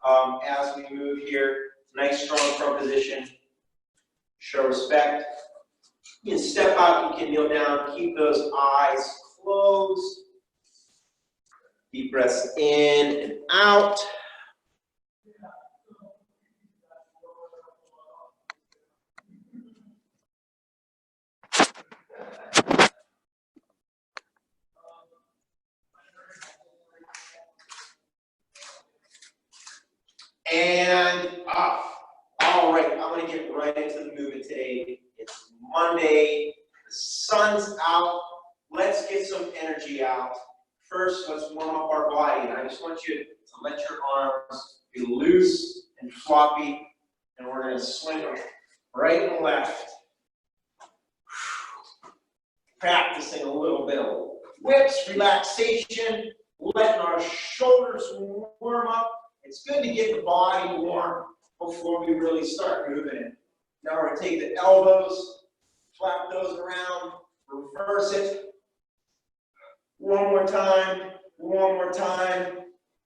as we move here. Nice, strong front position. Show respect. You can step out, you can kneel down, keep those eyes closed. Deep breaths in and out. And up. All right, I'm going to get right into the movement today. It's Monday. The sun's out. Let's get some energy out. First, let's warm up our body. And I just want you to let your arms be loose and floppy. And we're going to swing them right and left. Practicing a little bit of whips, relaxation, letting our shoulders warm up. It's good to get the body warm before we really start moving it. Now we're going to take the elbows, flap those around, reverse it. One more time, one more time.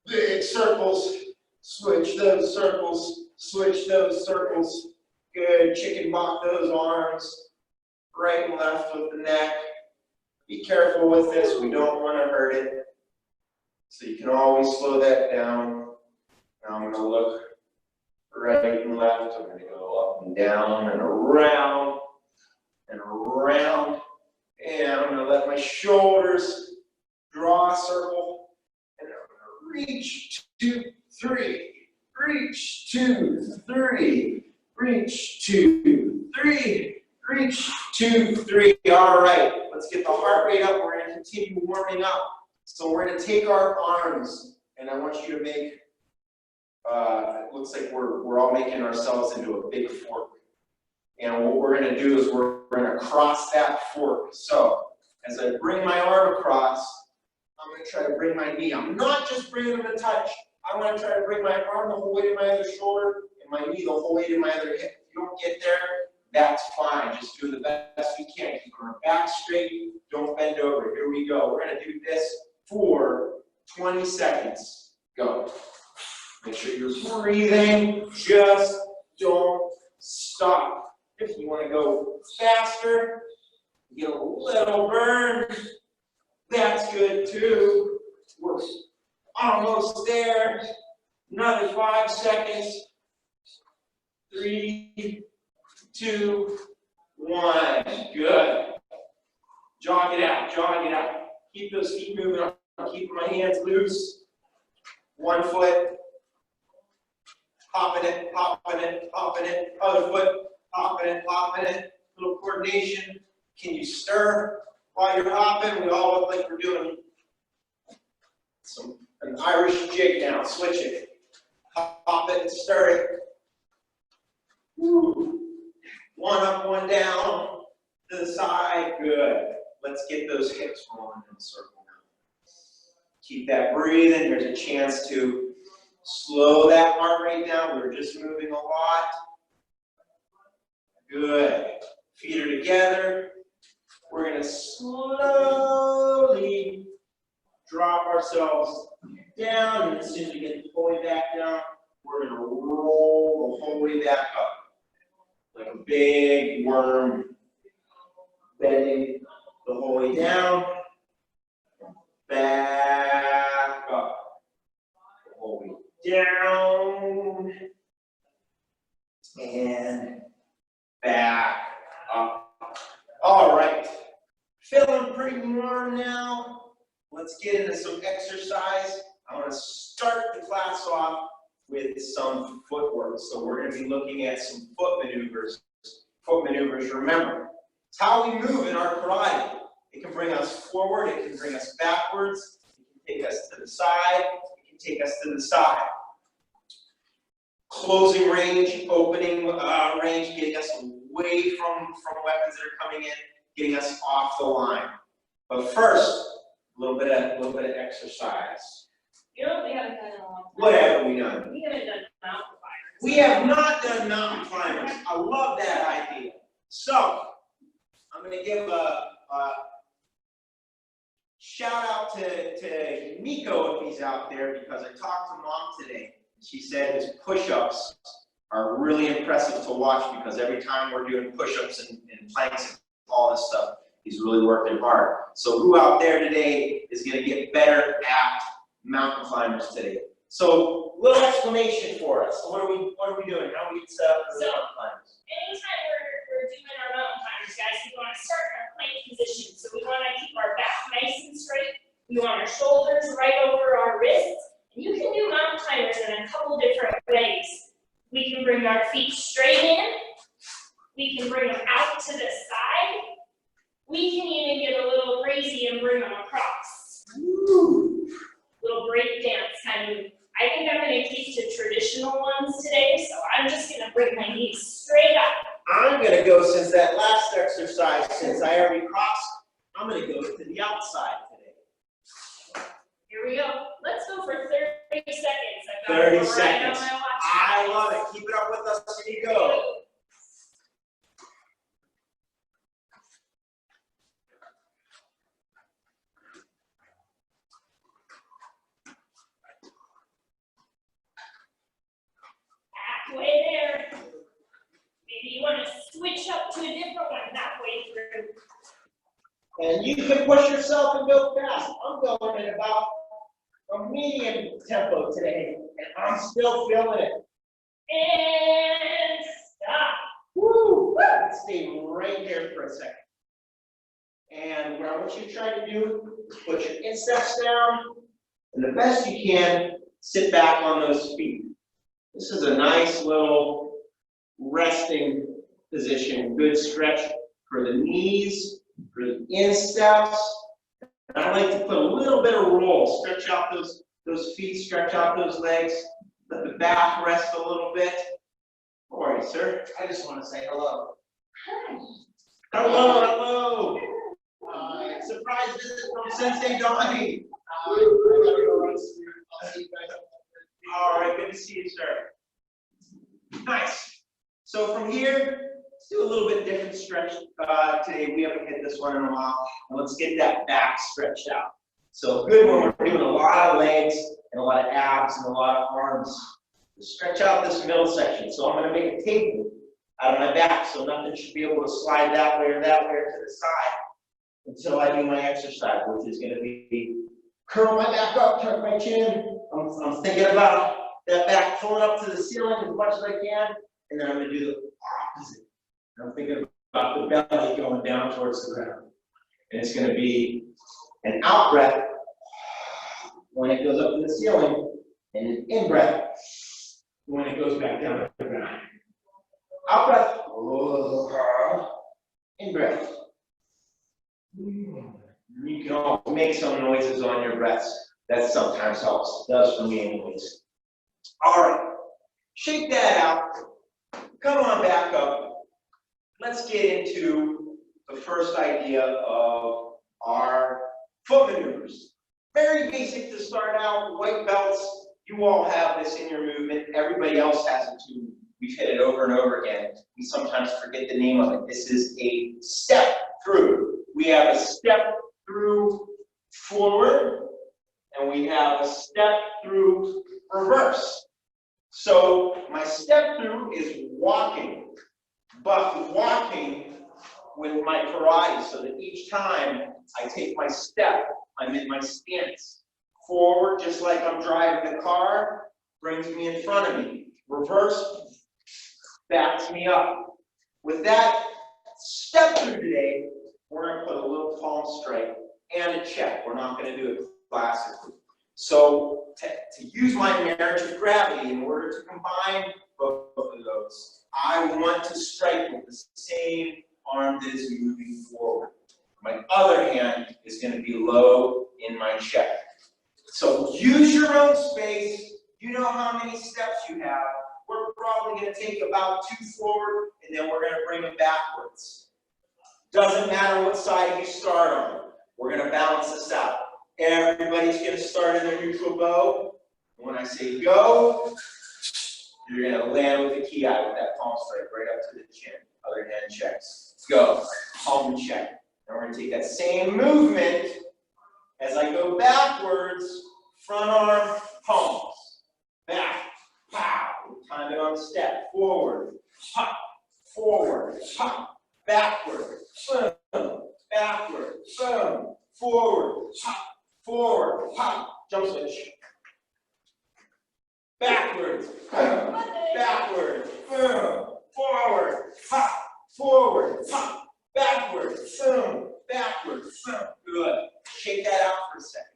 Big circles, switch those circles, switch those circles. Good, chicken bop those arms, right and left with the neck. Be careful with this, we don't want to hurt it. So you can always slow that down. Now I'm going to look right and left. I'm going to go up and down and around and around. And I'm going to let my shoulders draw a circle. And I'm going to reach, 2, 3. Reach, 2, 3. Reach, 2, 3. Reach, 2, 3. All right. Let's get the heart rate up. We're going to continue warming up. So we're going to take our arms, and I want you to make it looks like we're all making ourselves into a big fork. And what we're going to do is we're going to cross that fork. So as I bring my arm across, I'm going to try to bring my knee. I'm not just bringing them to touch. I want to try to bring my arm the whole way to my other shoulder and my knee the whole way to my other hip. If you don't get there, that's fine. Just do the best you can. Keep our back straight. Don't bend over. Here we go. We're going to do this for 20 seconds. Go. Make sure you're breathing, just don't stop. If you want to go faster, get a little burn, that's good too. We're almost there. Another 5 seconds. 3, 2, 1. Good. Jog it out, jog it out. Keep those feet moving. I'm keeping my hands loose. 1 foot. Hopping it, hopping it, hopping it. Other foot, hopping it, hopping it. Little coordination. Can you stir while you're hopping? We all look like we're doing an Irish jig now. Switch it. Hop it and stir it. Woo. 1 up, 1 down. To the side. Good. Let's get those hips rolling in a circle now. Keep that breathing. There's a chance to slow that heart rate down. We're just moving a lot. Good. Feet are together. We're going to slowly drop ourselves down. And as soon as we get the whole way back down, we're going to roll the whole way back up. Like a big worm. Bending the whole way down. Back up. The whole way down and back up. All right, feeling pretty warm now. Let's get into some exercise. I'm going to start the class off with some footwork. So we're going to be looking at some foot maneuvers. Foot maneuvers, remember, it's how we move in our karate. It can bring us forward, it can bring us backwards, it can take us to the side, take us to the side. Closing range, opening range, getting us away from weapons that are coming in, getting us off the line. But first, a little bit of exercise. You know what we haven't done in a long time? What have we done? We haven't done mountain climbers. We have not done mountain climbers. I love that idea. So, I'm going to give a shout out to Nico if he's out there, because I talked to Mom today. She said his push-ups are really impressive to watch because every time we're doing push-ups and planks and all this stuff, he's really working hard. So who out there today is going to get better at mountain climbers today? So little explanation for us. So what are we doing? How are we set up for the mountain climbers? Anytime we're doing our mountain climbers, guys, we want to start in our plank position. So we want to keep our back nice and straight. We want our shoulders right over our wrists. And you can do mountain climbers in a couple different ways. We can bring our feet straight in. We can bring them out to the side. We can even get a little crazy and bring them across. Woo. Little break dance kind of. I think I'm going to keep to traditional ones today, so I'm just going to bring my knees straight up. I'm going to go, since that last exercise, since I already crossed, I'm going to go to the outside today. Here we go. Let's go for 30 seconds. I've got 30 it right seconds. on my watch. I love it. Keep it up with us. Here you go. Halfway there. Maybe you want to switch up to a different one halfway through. And you can push yourself and go fast. I'm going at about a medium tempo today, and I'm still feeling it. And stop. Woo! Let's stay right here for a second. And what I want you to try to do is put your insteps down, and the best you can, sit back on those feet. This is a nice little resting position. Good stretch for the knees, for the insteps. And I like to put a little bit of roll. Stretch out those feet, stretch out those legs. Let the back rest a little bit. How are you, sir? I just want to say hello. Hi. Hello, hello. Surprise visit from Sensei Donnie. I gotta go run some. I'll see you guys. All right, good to see you, sir. Nice. So from here, let's do a little bit different stretch today. We haven't hit this one in a while. And let's get that back stretched out. So good when we're doing a lot of legs and a lot of abs and a lot of arms. Stretch out this middle section. So I'm going to make a table out of my back, so nothing should be able to slide that way or to the side until I do my exercise, which is going to be curl my back up, tuck my chin. I'm thinking about that back pulling up to the ceiling as much as I can, and then I'm going to do the opposite. I'm thinking about the belly going down towards the ground. And it's going to be an out breath when it goes up to the ceiling, and an in breath when it goes back down to the ground. Out breath, in breath. You can always make some noises on your breaths. That sometimes helps. It does for me anyways. All right, shake that out. Come on back up. Let's get into the first idea of our foot maneuvers. Very basic to start out, white belts. You all have this in your movement. Everybody else has it too. We've hit it over and over again. We sometimes forget the name of it. This is a step through. We have a step through forward, and we have a step through reverse. So my step through is walking, but walking with my karate, so that each time I take my step, I'm in my stance. Forward, just like I'm driving the car, brings me in front of me. Reverse, backs me up. With that step through today, we're going to put a little palm strike and a check. We're not going to do it classically. So to use my marriage of gravity, in order to combine both of those, I want to strike with the same arm that is moving forward. My other hand is going to be low in my check. So use your own space. You know how many steps you have. We're probably going to take about 2 forward, and then we're going to bring it backwards. Doesn't matter what side you start on. We're going to balance this out. Everybody's going to start in their neutral bow. When I say go, you're going to land with the ki with that palm strike right up to the chin. Other hand checks. Go. Palm and check. And we're going to take that same movement as I go backwards, front arm, palms. Back, Tap it on the step. Forward, hop, forward, hop, backward, boom, backward, boom, forward, hop, forward, hop. Jump switch. Backwards, boom, backward, boom, forward, hop, forward, hop, backward, boom, backward, boom. Good. Shake that out for a second.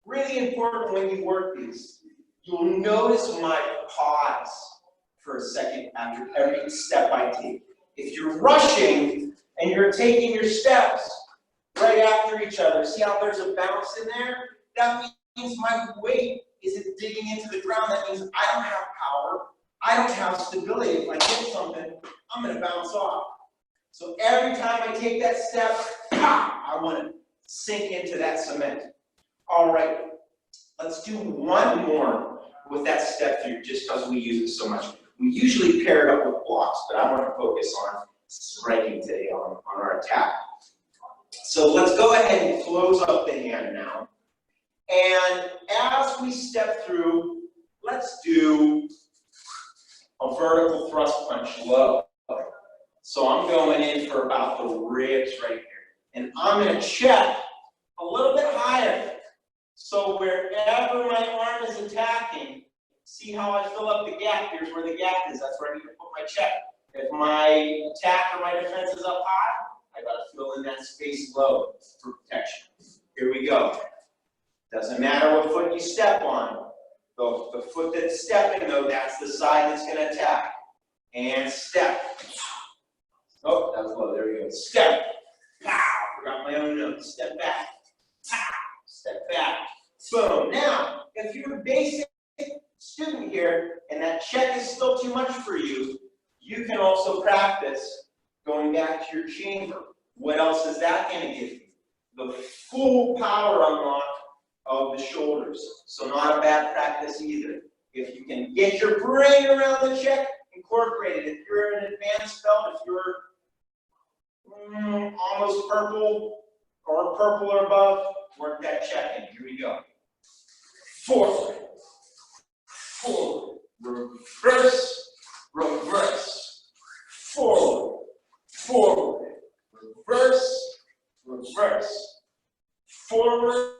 Really important when you work these. You'll notice my pause for a second after every step I take. If you're rushing and you're taking your steps right after each other, see how there's a bounce in there? That means my weight isn't digging into the ground. That means I don't have power. I don't have stability. If I hit something, I'm going to bounce off. So every time I take that step, I want to sink into that cement. All right, let's do one more with that step through just because we use it so much. We usually pair it up with blocks, but I want to focus on striking today on our attack. So let's go ahead and close up the hand now. And as we step through, let's do a vertical thrust punch low. So I'm going in for about the ribs right here. And I'm going to check a little bit higher. So wherever my arm is attacking, see how I fill up the gap? Here's where the gap is. That's where I need to put my check. If my attack or my defense is up high, I got to fill in that space low for protection. Here we go. Doesn't matter what foot you step on. The foot that's stepping, though, that's the side that's going to attack. And step. Oh, that was low. There we go. Step. Pow. Forgot my own notes. Step back. Pow. Step back. Boom. Now, if you're a basic student here and that check is still too much for you, you can also practice going back to your chamber. What else is that going to give you? The full power unlock of the shoulders. So not a bad practice either. If you can get your brain around the check, incorporate it. If you're an advanced belt, if you're almost purple or purple or above, work that check in. Here we go. Forward, forward, reverse, reverse, forward, forward, reverse, reverse, forward,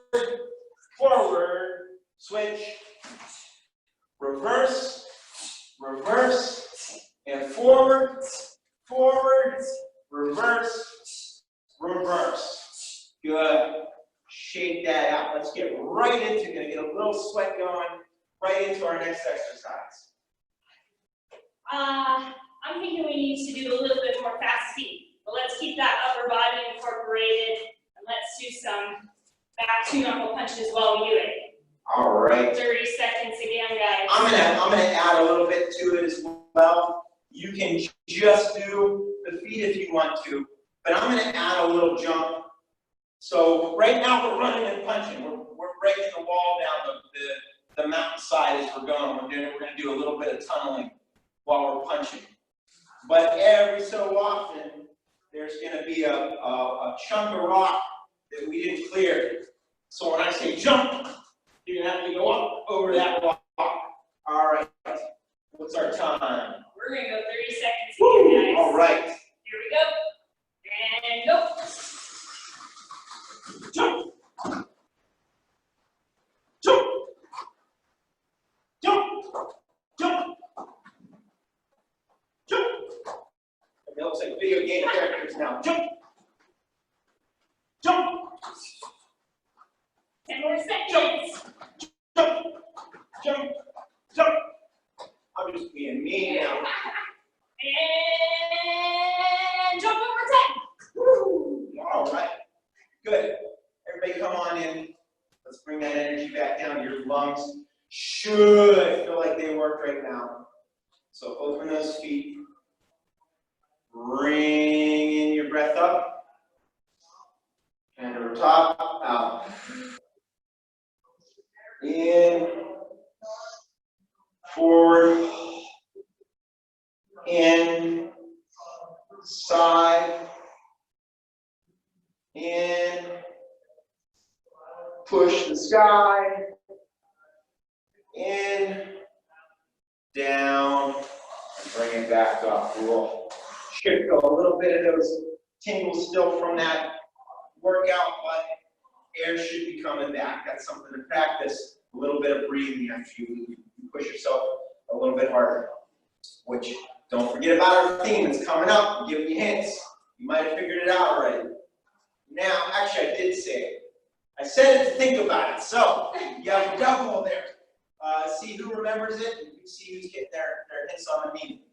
forward, switch, reverse, reverse, and forward, forward, reverse, reverse. Good. Shake that out. Let's get right into, gonna get a little sweat going, right into our next exercise. I'm thinking we need to do a little bit more fast feet, but let's keep that upper body incorporated, and let's do some back two knuckle punches while we do it. All right. 30 seconds again, guys. I'm gonna add a little bit to it as well. You can just do the feet if you want to, but I'm gonna add a little jump. So right now we're running and punching. We're breaking the wall down the mountainside as we're going. We're gonna do a little bit of tunneling while we're punching. But every so often, there's gonna be a chunk of rock that we didn't clear. So when I say jump, you're gonna have to go up over that rock. All right. What's our time? We're gonna go 30 seconds again, guys. All right. Here we go. And go. Jump. Jump. Jump. Jump. Jump. It looks like video game characters now. Jump. Jump. 10 more seconds. Jump. Jump. Jump. I'm just being mean now. And jump over 10. Woo. All right. Good. Everybody come on in. Let's bring that energy back down. Your lungs should feel like they work right now. So open those feet. Bring in your breath up. And over top, out. In, forward, in, side, in, push the sky, in, down, bring it back up. We'll should feel a little bit of those tingles still from that workout, but air should be coming back. That's something to practice. A little bit of breathing after you push yourself a little bit harder. Which, don't forget about our theme. It's coming up. I'm giving you hints. You might have figured it out already. Now, actually, I did say it. I said it to think about it. So, you have a double there. See who remembers it. You can see who's getting their hints on the meaning.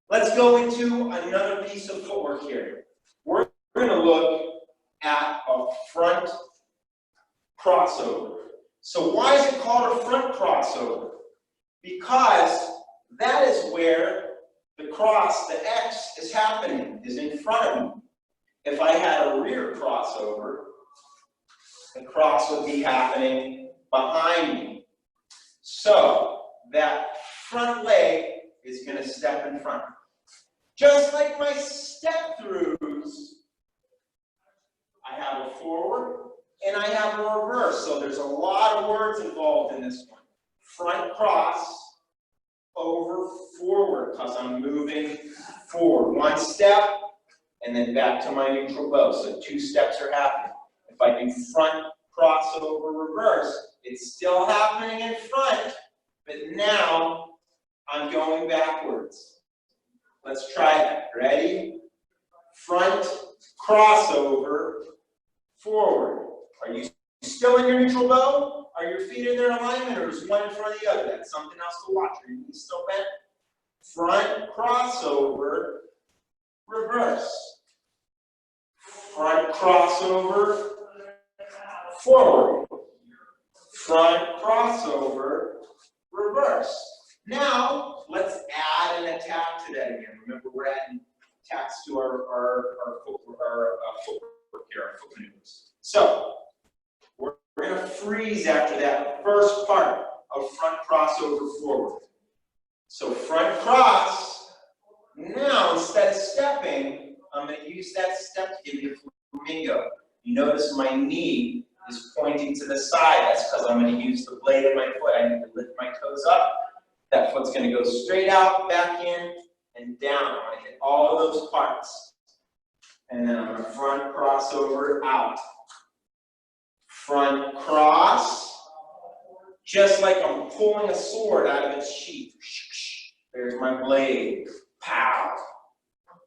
Let's go into another piece of footwork here. We're going to look at a front crossover. So why is it called a front crossover? Because that is where the cross, the X, is happening, is in front of me. If I had a rear crossover, the cross would be happening behind me. So that front leg is going to step in front. Just like my step throughs, I have a forward and I have a reverse. So there's a lot of words involved in this one. Front cross over forward, because I'm moving forward. One step and then back to my neutral bow. So 2 steps are happening. If I do front crossover reverse, it's still happening in front, but now I'm going backwards. Let's try that. Ready? Front crossover forward. Are you still in your neutral bow? Are your feet in their alignment, or is one in front of the other? That's something else to watch. Are your knees still bent? Front crossover reverse. Front crossover forward. Front crossover reverse. Now, let's add an attack to that again. Remember, we're adding attacks to our footwork here, our foot maneuvers. So, we're going to freeze after that first part of front crossover forward. So, front cross. Now, instead of stepping, I'm going to use that step to give you a flamingo. You notice my knee is pointing to the side. That's because I'm going to use the blade of my foot. I need to lift my toes up. That foot's going to go straight out, back in, and down. I'm going to hit all of those parts. And then I'm going to front crossover out. Front cross. Just like I'm pulling a sword out of its sheath. There's my blade. Pow.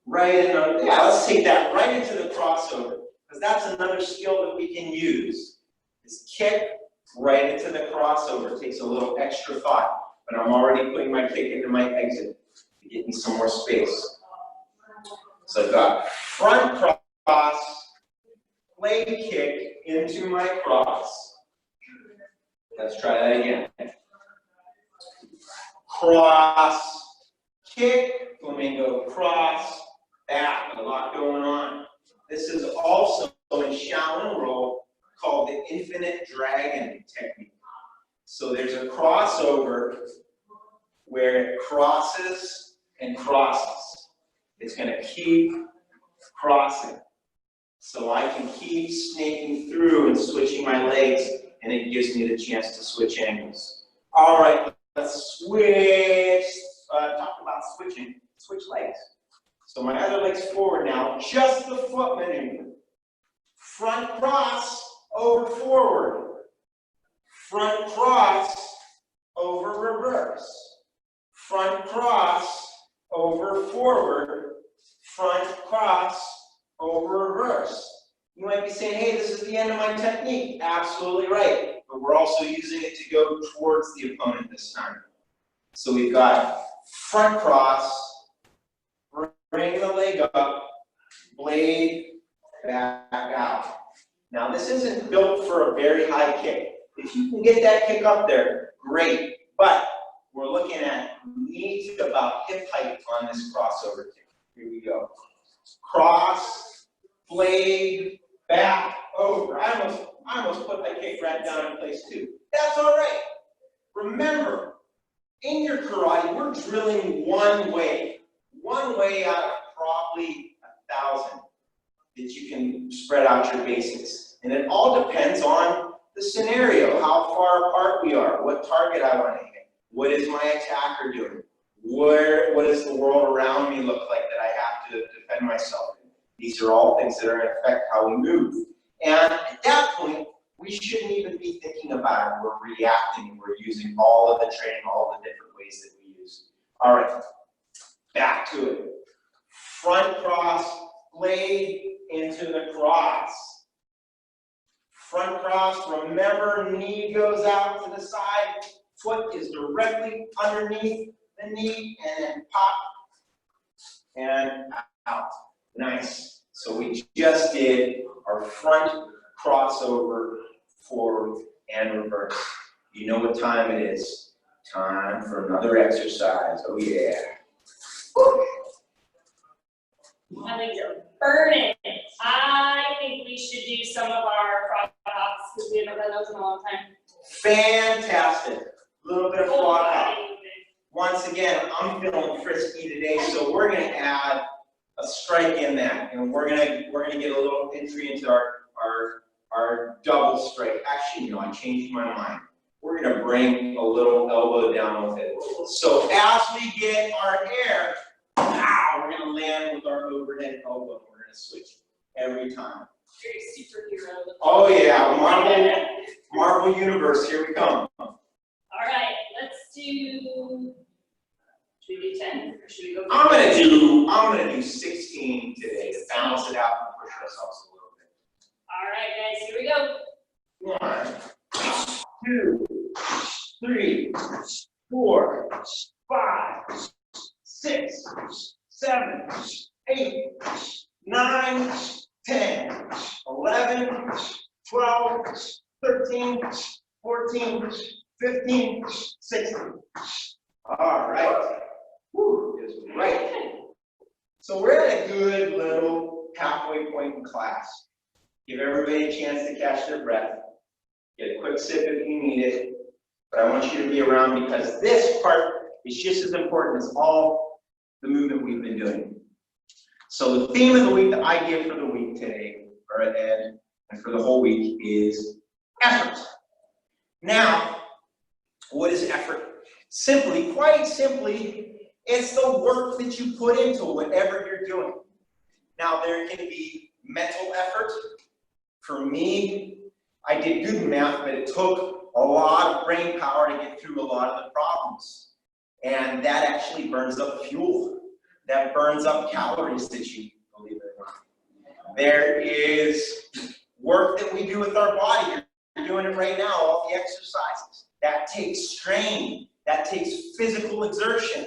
Right in the, yeah, let's take that right into the crossover. Because that's another skill that we can use. Is kick right into the crossover. It takes a little extra thought. But I'm already putting my kick into my exit to get me some more space. So I've got front cross, blade kick into my cross. Let's try that again. Cross, kick, flamingo, cross, back. A lot going on. This is also in Shaolin roll called the infinite dragon technique. So there's a crossover where it crosses and crosses. It's going to keep crossing. So I can keep snaking through and switching my legs, and it gives me the chance to switch angles. All right, let's switch. Talk about switching. Switch legs. So my other leg's forward now, just the foot maneuver. Front cross over forward. Front cross over reverse. Front cross over forward. Front cross over reverse. You might be saying, hey, this is the end of my technique. Absolutely right. But we're also using it to go towards the opponent this time. So we've got front cross, bring the leg up, blade back out. Now this isn't built for a very high kick. If you can get that kick up there, great. But we're looking at knee to about hip height on this crossover kick. Here we go. Cross, blade, back, over. I almost put my kick right down in place too. That's all right. Remember, in your karate, we're drilling one way out of probably 1,000 that you can spread out your basics. And it all depends on the scenario, how far apart we are, what target I want to hit. What is my attacker doing? What does the world around me look like that I have to defend myself in? These are all things that are going to affect how we move. And at that point, we shouldn't even be thinking about it. We're reacting. We're using all of the training, all the different ways that we use. All right, back to it. Front cross, blade into the cross. Front cross, remember, knee goes out to the side, foot is directly underneath the knee, and then pop, and out. Nice. So we just did our front crossover, forward and reverse. You know what time it is. Time for another exercise. Oh yeah. Woo. My legs are burning. I think we should do some of our frog hops because we haven't done those in a long time. Fantastic. A little bit of frog hop. Once again, I'm feeling frisky today, so we're going to add a strike in that, and we're gonna get a little entry into our double strike. Actually, no, I changed my mind. We're gonna bring a little elbow down with it. So as we get our air, pow, we're gonna land with our overhead elbow. We're gonna switch every time. Very superhero. Oh yeah, Marvel Universe. Here we come. All right, let's do. Should we do 10 or should we go? I'm gonna do 16 today to balance it out and push ourselves a little bit. All right, guys, here we go. 1, 2, 3, 4, 5, 6, 7, 8, 9, 10, 11, 12, 13, 14, 15, 16. All right. Whew, just right. So we're at a good little halfway point in class. Give everybody a chance to catch their breath. Get a quick sip if you need it. But I want you to be around because this part is just as important as all the movement we've been doing. So the theme of the week that I give for the week today, or and for the whole week, is effort. Now, what is effort? Simply, quite simply, it's the work that you put into whatever you're doing. Now, there can be mental effort. For me, I did good math, but it took a lot of brain power to get through a lot of the problems. And that actually burns up fuel. That burns up calories that you eat, believe it or not. There is work that we do with our body. You're doing it right now, all the exercises. That takes strain. That takes physical exertion.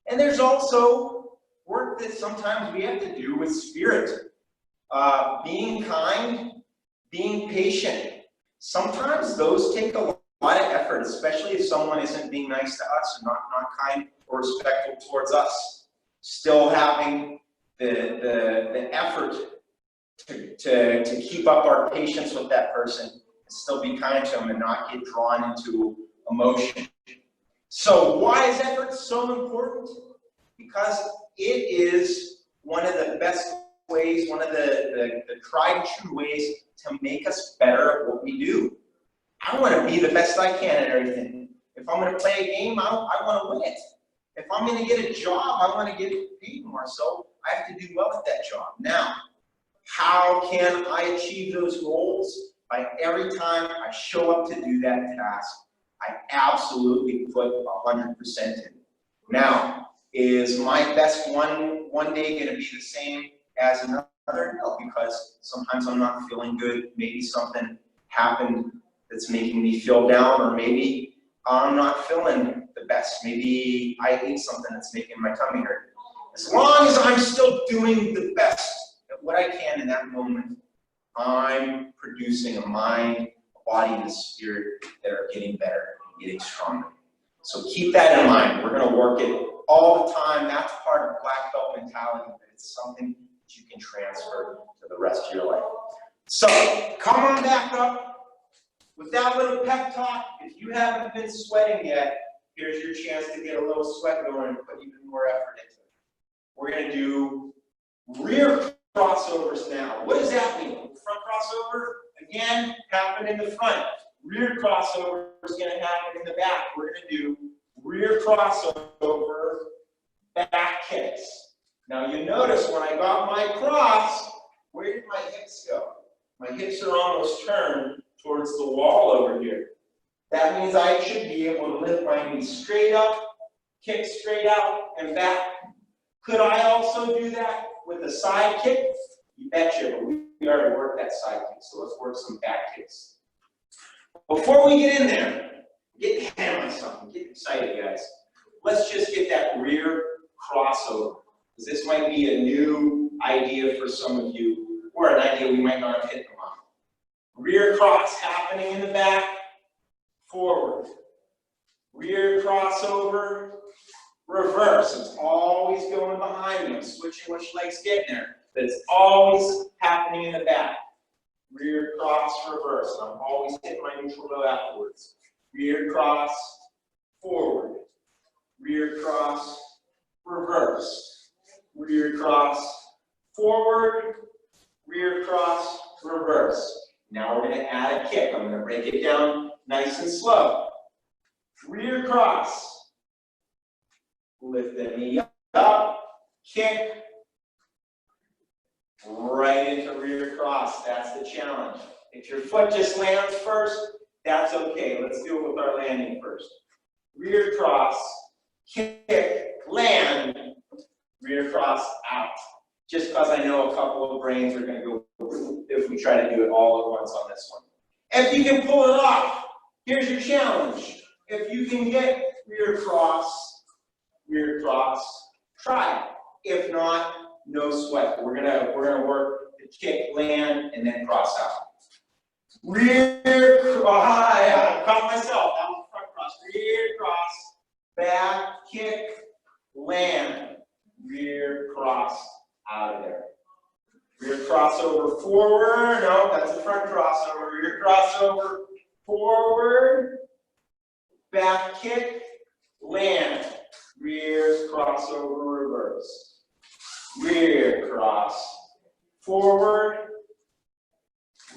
And there's also work that sometimes we have to do with spirit. Being kind, being patient. Sometimes those take a lot of effort, especially if someone isn't being nice to us and not kind or respectful towards us. Still having the effort to keep up our patience with that person and still be kind to them and not get drawn into emotion. So why is effort so important? Because it is one of the best ways, one of the tried and true ways to make us better at what we do. I want to be the best I can at everything. If I'm going to play a game, I want to win it. If I'm going to get a job, I want to get paid more. So I have to do well at that job. Now, how can I achieve those goals? By every time I show up to do that task, I absolutely put 100% in. Now, is my best one day going to be the same as another? No, because sometimes I'm not feeling good. Maybe something happened that's making me feel down, or maybe I'm not feeling the best. Maybe I ate something that's making my tummy hurt. As long as I'm still doing the best at what I can in that moment, I'm producing a mind, a body, and a spirit that are getting better and getting stronger. So keep that in mind. We're going to work it all the time. That's part of black belt mentality, but it's something that you can transfer to the rest of your life. So come on back up. With that little pep talk, if you haven't been sweating yet, here's your chance to get a little sweat going and put even more effort into it. We're going to do rear crossovers now. What does that mean? Front crossover, again, happen in the front. Rear crossover is going to happen in the back. We're going to do rear crossover, back kicks. Now you notice when I got my cross, where did my hips go? My hips are almost turned towards the wall over here. That means I should be able to lift my knees straight up, kick straight out, and back. Could I also do that with a side kick? You betcha, but we already worked that side kick, so let's work some back kicks. Before we get in there, get ahead of myself, get excited, guys. Let's just get that rear crossover, because this might be a new idea for some of you, or an idea we might not have hit them on. Rear cross happening in the back, forward. Rear crossover, reverse. It's always going behind me. I'm switching which leg's getting there, but it's always happening in the back. Rear cross, reverse. I'm always hitting my neutral toe afterwards. Rear cross, forward. Rear cross, reverse. Rear cross, forward. Rear cross, reverse. Now we're going to add a kick. I'm going to break it down nice and slow. Rear cross. Lift the knee up. Kick. Right into rear cross. That's the challenge. If your foot just lands first, that's okay. Let's deal with our landing first. Rear cross. Kick. Land. Rear cross out. Just because I know a couple of brains are going to go if we try to do it all at once on this one. If you can pull it off, here's your challenge. If you can get rear cross, try it. If not, no sweat. We're gonna work the kick, land, and then cross out. Rear cross. I caught myself. That was front cross. Rear cross, back kick, land, rear cross out of there. Rear crossover forward. No, that's a front crossover. Rear crossover forward. Back kick. Land. Rear crossover reverse. Rear cross. Forward.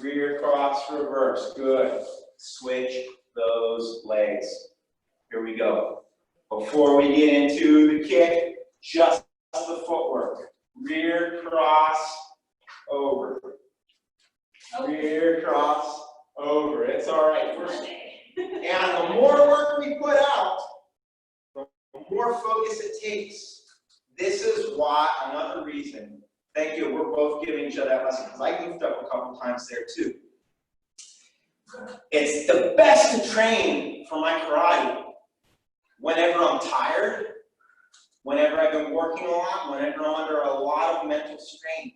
Rear cross reverse. Good. Switch those legs. Here we go. Before we get into the kick, just the footwork. Rear cross. Over. Rear cross, over. It's all right. And the more work we put out, the more focus it takes. This is why, another reason. Thank you. We're both giving each other that lesson because I goofed up a couple times there too. It's the best to train for my karate whenever I'm tired, whenever I've been working a lot, whenever I'm under a lot of mental strain.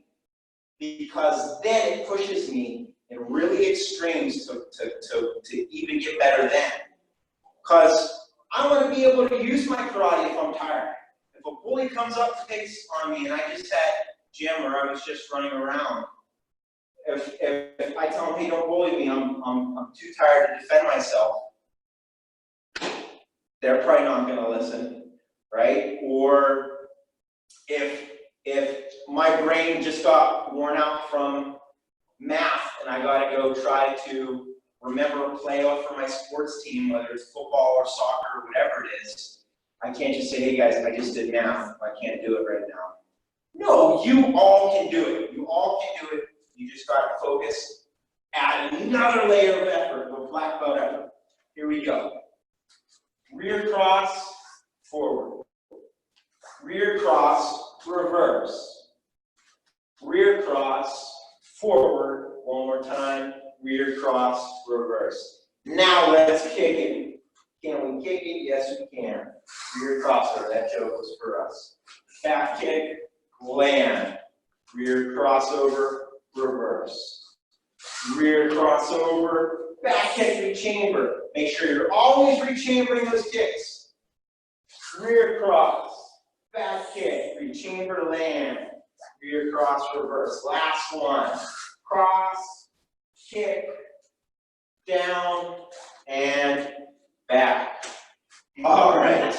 Because then it pushes me in really extremes to even get better then. Because I want to be able to use my karate if I'm tired. If a bully comes up to take on me and I just had gym or I was just running around, if I tell them, hey, don't bully me, I'm too tired to defend myself, they're probably not going to listen, right? Or if my brain just got worn out from math and I got to go try to remember a play out for my sports team, whether it's football or soccer or whatever it is, I can't just say, hey guys, I just did math. I can't do it right now. No, you all can do it. You all can do it. You just got to focus, add another layer of effort, of black belt effort. Here we go. Rear cross, forward. Rear cross, reverse. Rear cross, forward. One more time. Rear cross, reverse. Now let's kick it. Can we kick it? Yes, we can. Rear crossover. That joke was for us. Back kick, land. Rear crossover, reverse. Rear crossover, back kick, rechamber. Make sure you're always rechambering those kicks. Rear cross, back kick, rechamber, land. Rear cross, reverse. Last one. Cross, kick, down, and back. All right.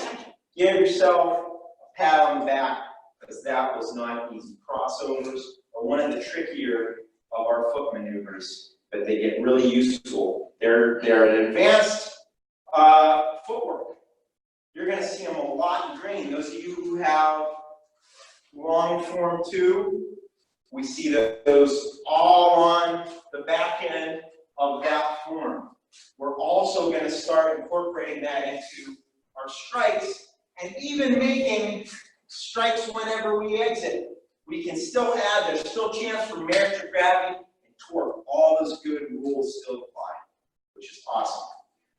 Give yourself a pat on the back because that was not easy. Crossovers are one of the trickier of our foot maneuvers, but they get really useful. They're an advanced footwork. You're gonna see them a lot in green. Those of you who have long form 2, we see those all on the back end of that form. We're also gonna start incorporating that into our strikes and even making strikes whenever we exit. We can still add, there's still a chance for merit to gravity and torque. All those good rules still apply, which is awesome.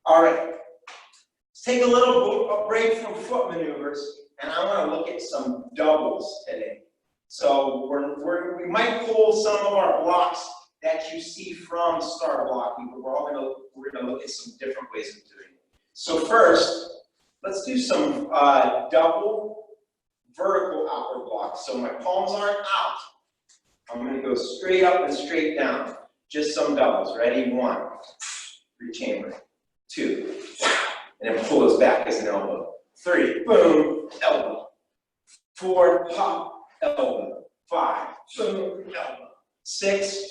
All right, let's take a little break from foot maneuvers, and I want to look at some doubles today. So we might pull some of our blocks that you see from star blocking, but we're gonna look at some different ways of doing it. So first, let's do some double vertical outward blocks. So my palms aren't out. I'm going to go straight up and straight down. Just some doubles. Ready? 1, rechamber. 2, and then pull those back as an elbow. 3, boom, elbow. 4, pop, elbow. 5, boom, elbow. 6,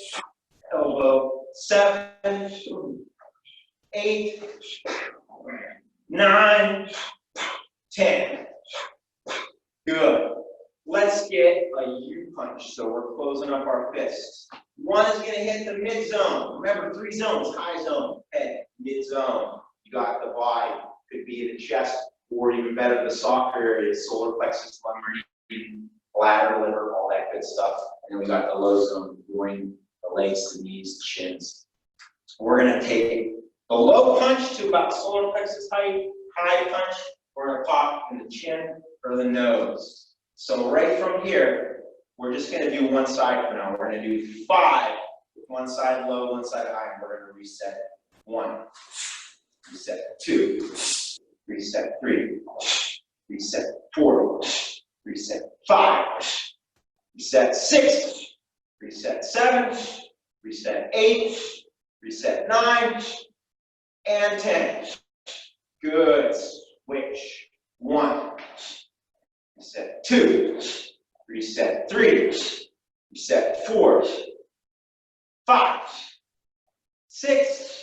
elbow. 7, 8, 9, 10. Good. Let's get a U-punch. So we're closing up our fists. 1 is going to hit the mid-zone. Remember, 3 zones: high zone, head, mid-zone. You got the body. Could be the chest, or even better, the softer areas: solar plexus, lumbar, bladder, liver, all that good stuff. And then we got the low zone: groin, the legs, the knees, the shins. We're going to take the low punch to about solar plexus height. High punch, we're going to pop in the chin or the nose. So right from here, we're just going to do one side for now. We're going to do 5 with one side low, one side high, and we're going to reset 1, reset 2, reset 3, reset 4, reset 5, reset 6, reset 7, reset 8, reset 9, and 10. Good. Switch. 1. Reset 2. Reset 3. Reset 4. 5. 6.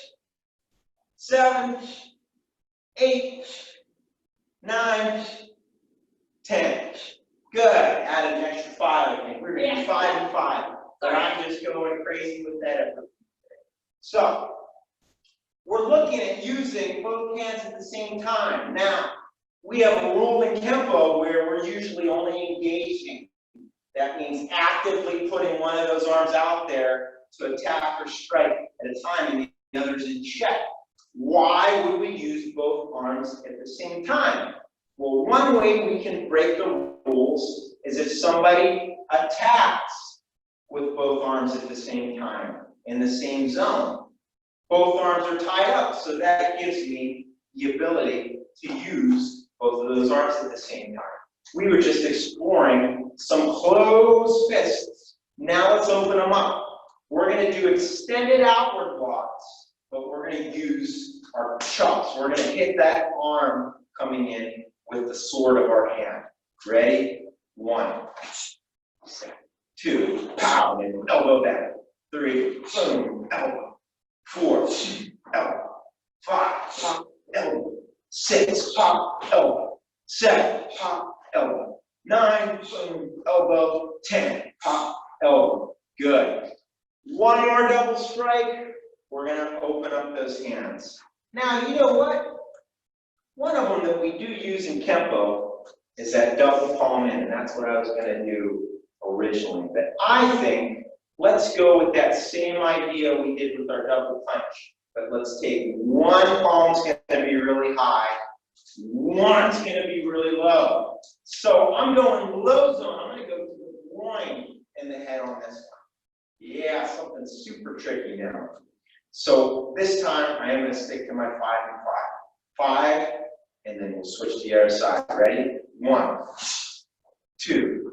7. 8. 9. 10. Good. Add an extra 5, I think. We're going to do 5 and 5. But I'm just going crazy with that. So, we're looking at using both hands at the same time. Now, we have a rule in Kempo where we're usually only engaging. That means actively putting one of those arms out there to attack or strike at a time and the other's in check. Why would we use both arms at the same time? Well, one way we can break the rules is if somebody attacks with both arms at the same time in the same zone. Both arms are tied up, so that gives me the ability to use both of those arms at the same time. We were just exploring some closed fists. Now let's open them up. We're going to do extended outward blocks, but we're going to use our chops. We're going to hit that arm coming in with the sword of our hand. Ready? 1, 2, pow, and elbow back. 3, boom, elbow. 4, elbow. 5, pop, elbow. 6, pop, elbow. 7, pop, elbow. 9, boom, elbow. 10, pop, elbow. Good. One more double strike. We're going to open up those hands. Now, you know what? One of them that we do use in Kempo is that double palm in, and that's what I was going to do originally. But I think let's go with that same idea we did with our double punch. But let's take one palm's going to be really high, one's going to be really low. So I'm going low zone. I'm going to go to the groin and the head on this one. Yeah, something super tricky now. So this time I am going to stick to my 5 and 5. 5, and then we'll switch to the other side. Ready? 1, 2,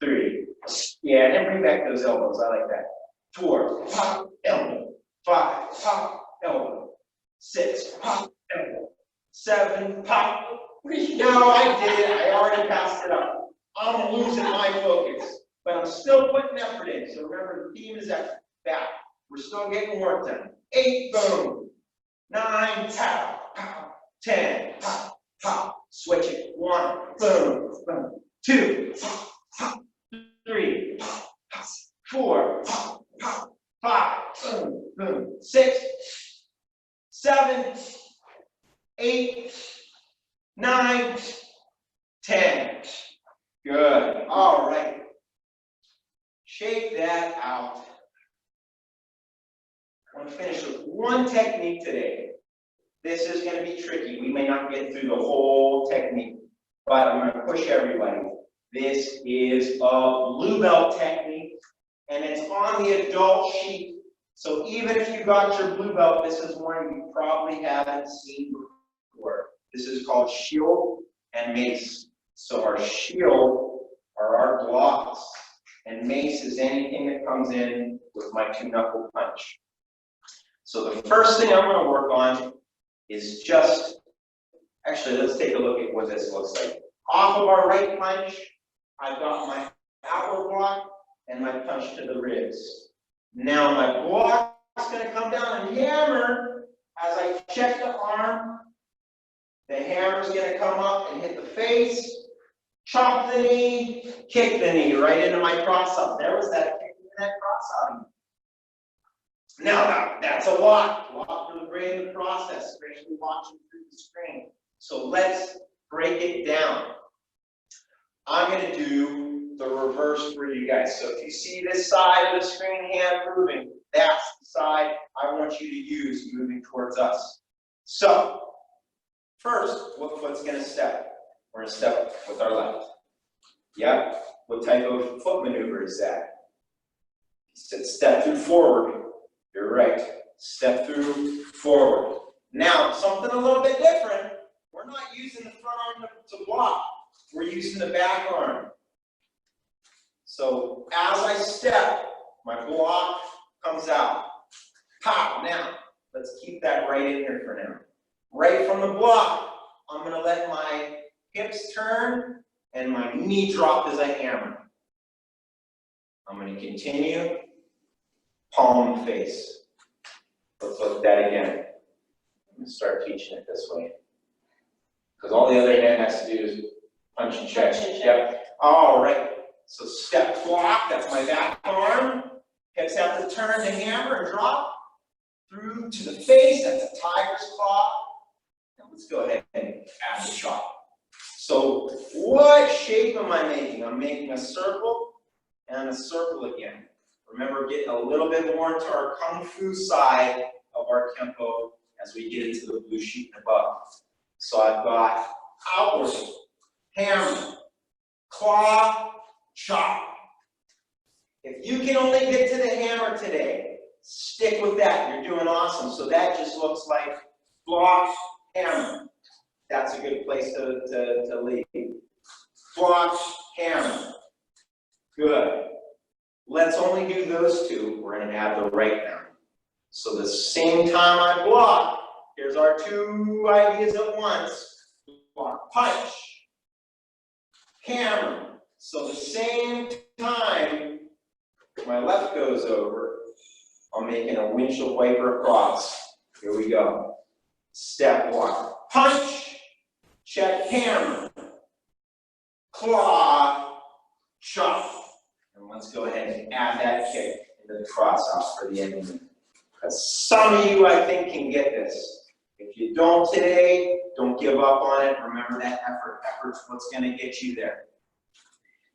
3. Yeah, and then bring back those elbows. I like that. 4, pop, elbow. 5, pop, elbow. 6, pop, elbow. 7, pop. No, I did it. I already passed it up. I'm losing my focus, but I'm still putting effort in. So remember, the theme is effort. Back. We're still getting work done. 8, boom. 9, pow, pow. 10, pow, pop, switch it. 1, boom, boom. 2, pop, pop. 3, pop, pop. 4, pop, pop. 5, boom, boom. 6, 7, 8, 9, 10. Good. All right. Shake that out. I want to finish with one technique today. This is going to be tricky. We may not get through the whole technique, but I'm going to push everybody. This is a blue belt technique, and it's on the adult sheet. So even if you got your blue belt, this is one you probably haven't seen before. This is called shield and mace. So our shield are our blocks, and mace is anything that comes in with my 2-knuckle punch. So the first thing I'm going to work on is just, actually, let's take a look at what this looks like. Off of our right punch, I've got my outward block and my punch to the ribs. Now my block is going to come down and hammer as I check the arm. The hammer is going to come up and hit the face, chop the knee, kick the knee right into my cross up. There was that kick into that cross up. Now that's a lot for the brain in the process, especially watching through the screen. So let's break it down. I'm going to do the reverse for you guys. So if you see this side of the screen hand moving, that's the side I want you to use moving towards us. So first, what foot's going to step? We're going to step with our left. Yep. What type of foot maneuver is that? He said step through forward. You're right. Step through forward. Now, something a little bit different. We're not using the front arm to block. We're using the back arm. So as I step, my block comes out. Pow. Now, let's keep that right in here for now. Right from the block, I'm going to let my hips turn and my knee drop as I hammer. I'm going to continue. Palm face. Let's look at that again. I'm going to start teaching it this way. Because all the other hand has to do is punch and check. Yep. All right. So step block, that's my back arm. Hips have to turn to hammer and drop. Through to the face, that's a tiger's claw. Now let's go ahead and add the chop. So what shape am I making? I'm making a circle and a circle again. Remember, getting a little bit more into our Kung Fu side of our Kempo as we get into the blue sheet and above. So I've got outward, hammer, claw, chop. If you can only get to the hammer today, stick with that. You're doing awesome. So that just looks like block, hammer. That's a good place to leave. Block, hammer. Good. Let's only do those two. We're going to add the right now. So the same time I block, here's our two ideas at once. Block, punch, hammer. So the same time my left goes over, I'm making a windshield wiper across. Here we go. Step block, punch, check, hammer, claw, chop. And let's go ahead and add that kick into the cross off for the ending. Because some of you, I think, can get this. If you don't today, don't give up on it. Remember that effort. Effort's what's going to get you there.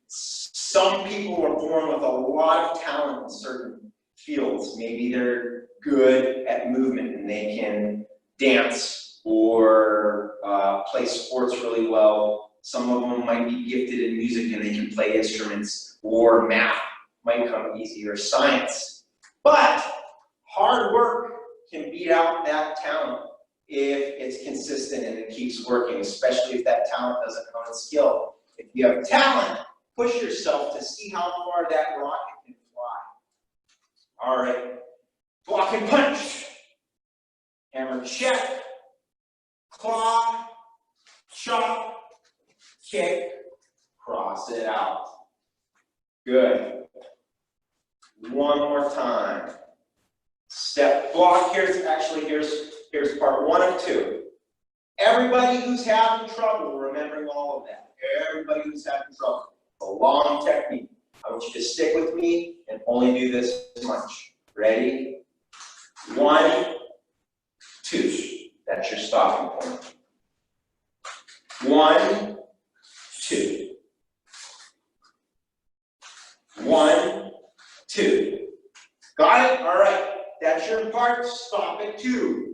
Some people are born with a lot of talent in certain fields. Maybe they're good at movement and they can dance or play sports really well. Some of them might be gifted in music and they can play instruments, or math might come easy, or science. But hard work can beat out that talent if it's consistent and it keeps working, especially if that talent doesn't come with skill. If you have talent, push yourself to see how far that rocket can fly. All right, block and punch. Hammer, check. Claw, chop, kick, cross it out. Good. One more time. Step block. Here's part 1 of 2. Everybody who's having trouble remembering all of that, everybody who's having trouble, it's a long technique. I want you to stick with me and only do this much. Ready? 1, 2. That's your stopping point. 1, 2. 1, 2. Got it? All right. That's your part. Stop at 2.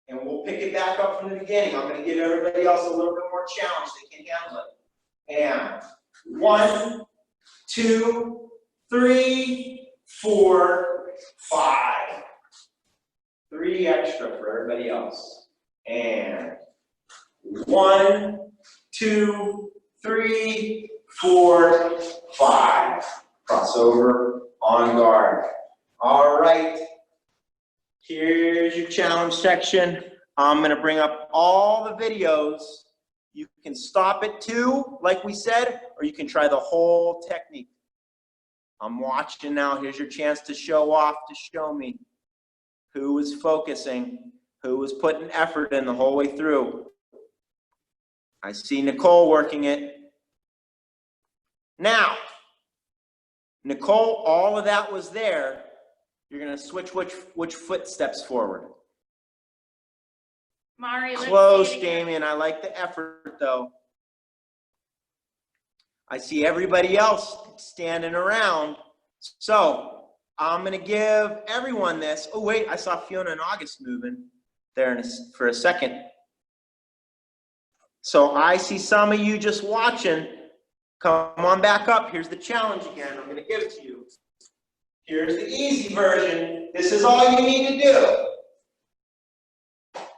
And we'll pick it back up from the beginning. I'm going to give everybody else a little bit more challenge. They can handle it. And 1, 2, 3, 4, 5. 3 extra for everybody else. And 1, 2, 3, 4, 5. Crossover on guard. All right. Here's your challenge section. I'm going to bring up all the videos. You can stop at 2, like we said, or you can try the whole technique. I'm watching now. Here's your chance to show off, to show me who was focusing, who was putting effort in the whole way through. I see Nicole working it. Now, Nicole, all of that was there. You're going to switch which foot steps forward. Mari, let's Close, see it again. Damien. I like the effort, though. I see everybody else standing around. So I'm going to give everyone this. Oh, wait. I saw Fiona and August moving there for a second. So I see some of you just watching. Come on back up. Here's the challenge again. I'm going to give it to you. Here's the easy version. This is all you need to do.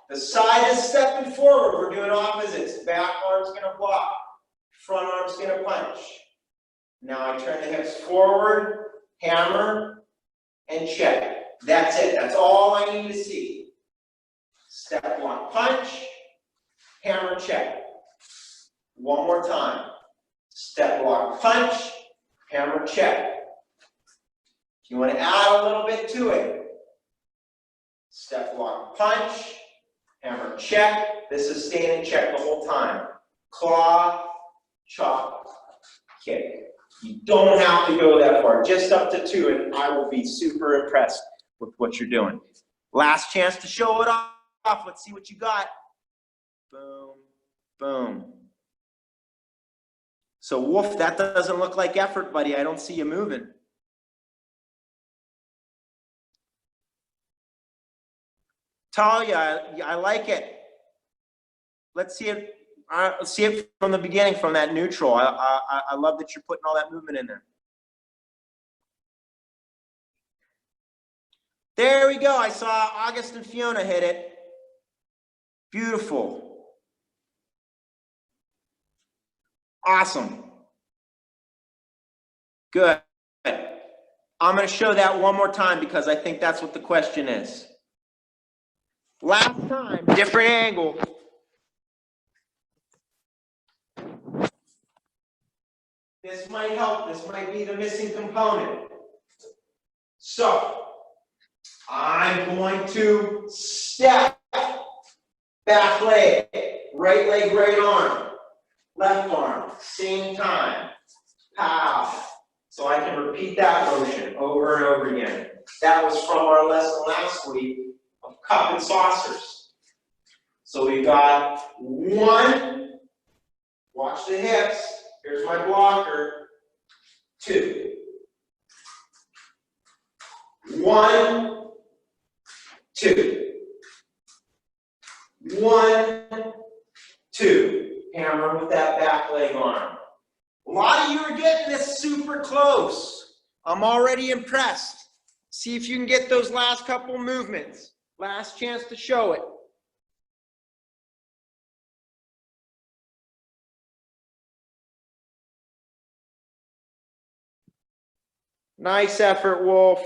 The side is stepping forward. We're doing opposites. Back arm's going to block. Front arm's going to punch. Now I turn the hips forward, hammer, and check. That's it. That's all I need to see. Step block, punch, hammer, check. One more time. Step block, punch, hammer, check. You want to add a little bit to it. Step block, punch, hammer, check. This is staying in check the whole time. Claw, chop, kick. You don't have to go that far, just up to 2, and I will be super impressed with what you're doing. Last chance to show it off. Let's see what you got. Boom, boom. So, Wolf, that doesn't look like effort, buddy. I don't see you moving. Talia, I like it. Let's see it. See it from the beginning, from that neutral. I love that you're putting all that movement in there. There we go. I saw August and Fiona hit it. Beautiful. Awesome. Good. I'm going to show that one more time because I think that's what the question is. Last time, different angle. This might help. This might be the missing component. So, I'm going to step, back leg, right arm, left arm, same time, pow. So I can repeat that motion over and over again. That was from our lesson last week of cup and saucers. So we got 1, watch the hips, here's my blocker, 2. 1, 2. 1, 2. Hammer with that back leg arm. A lot of you are getting this super close. I'm already impressed. See if you can get those last couple movements. Last chance to show it. Nice effort, Wolf.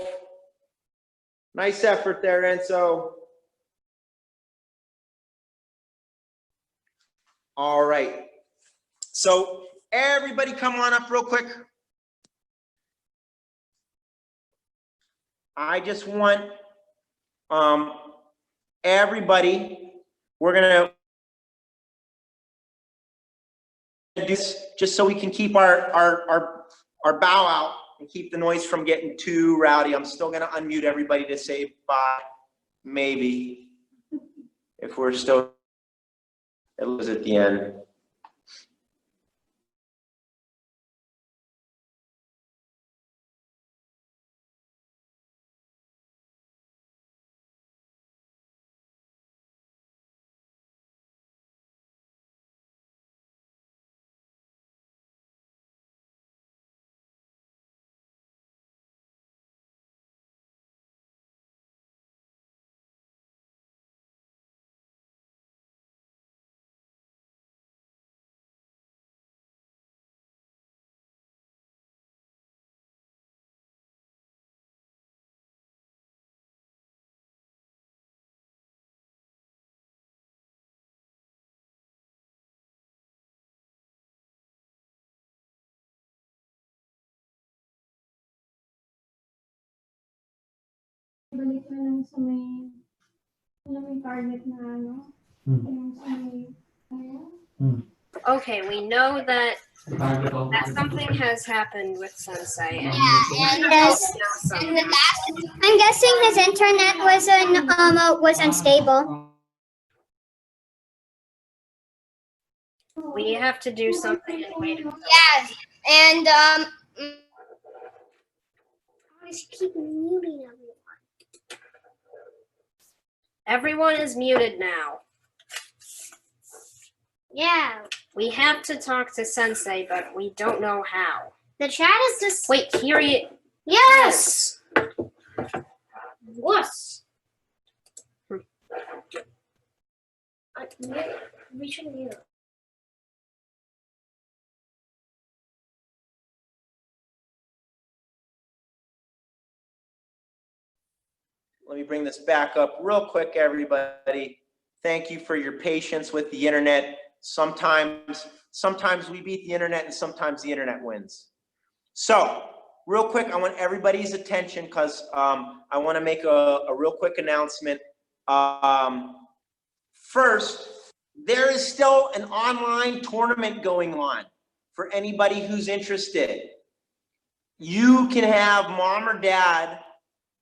Nice effort there, Enzo. All right. So everybody come on up real quick. I just want everybody, we're going to do this just so we can keep our bow out and keep the noise from getting too rowdy. I'm still gonna unmute everybody to say bye, maybe, if we're still, it was at the end. Balik na lang sa may, may target na ano, yung sa may, Okay, we know that something has happened with Sensei. And I'm guessing his internet was unstable. we have to do something and wait. Yes, and how does he keep muting everyone? Everyone is muted now. Yeah, We have to talk to Sensei, but we don't know how. the chat is just Wait, here he. yes. What? We should mute. Let me bring this back up real quick, everybody. Thank you for your patience with the internet. Sometimes we beat the internet and sometimes the internet wins. So real quick, I want everybody's attention because I want to make a real quick announcement. First, there is still an online tournament going on for anybody who's interested. You can have mom or dad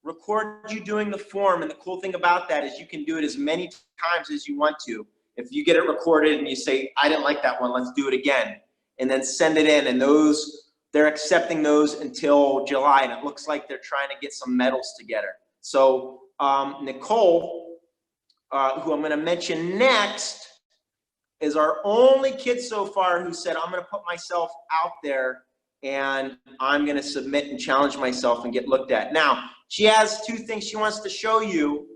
record you doing the form, and the cool thing about that is you can do it as many times as you want to. If you get it recorded and you say, I didn't like that one, let's do it again, and then send it in, and they're accepting those until July, and it looks like they're trying to get some medals together. So Nicole, who I'm gonna mention next, is our only kid so far who said, I'm gonna put myself out there and I'm gonna submit and challenge myself and get looked at. Now, she has two things she wants to show you.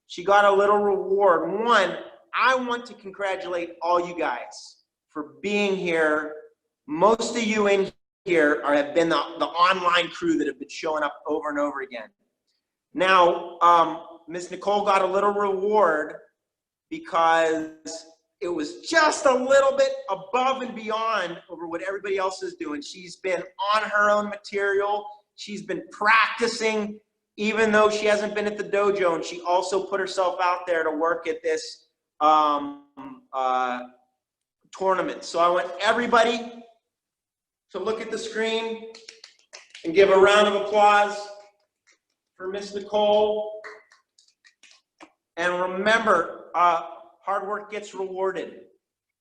She got a little reward. One, I want to congratulate all you guys for being here. Most of you in here have been the online crew that have been showing up over and over again. Now, Miss Nicole got a little reward because it was just a little bit above and beyond over what everybody else is doing. She's been on her own material. She's been practicing, even though she hasn't been at the dojo, and she also put herself out there to work at this tournament. So I want everybody to look at the screen and give a round of applause for Miss Nicole. And remember, hard work gets rewarded.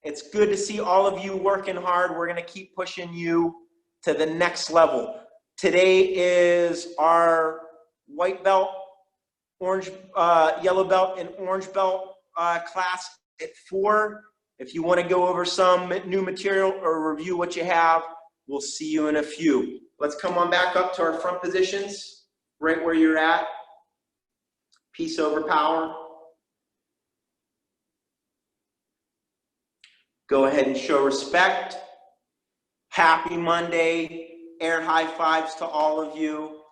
It's good to see all of you working hard. We're gonna keep pushing you to the next level. Today is our white belt, orange, yellow belt, and orange belt class at 4. If you want to go over some new material or review what you have, we'll see you in a few. Let's come on back up to our front positions, right where you're at. Peace over power. Go ahead and show respect. Happy Monday. Air high fives to all of you.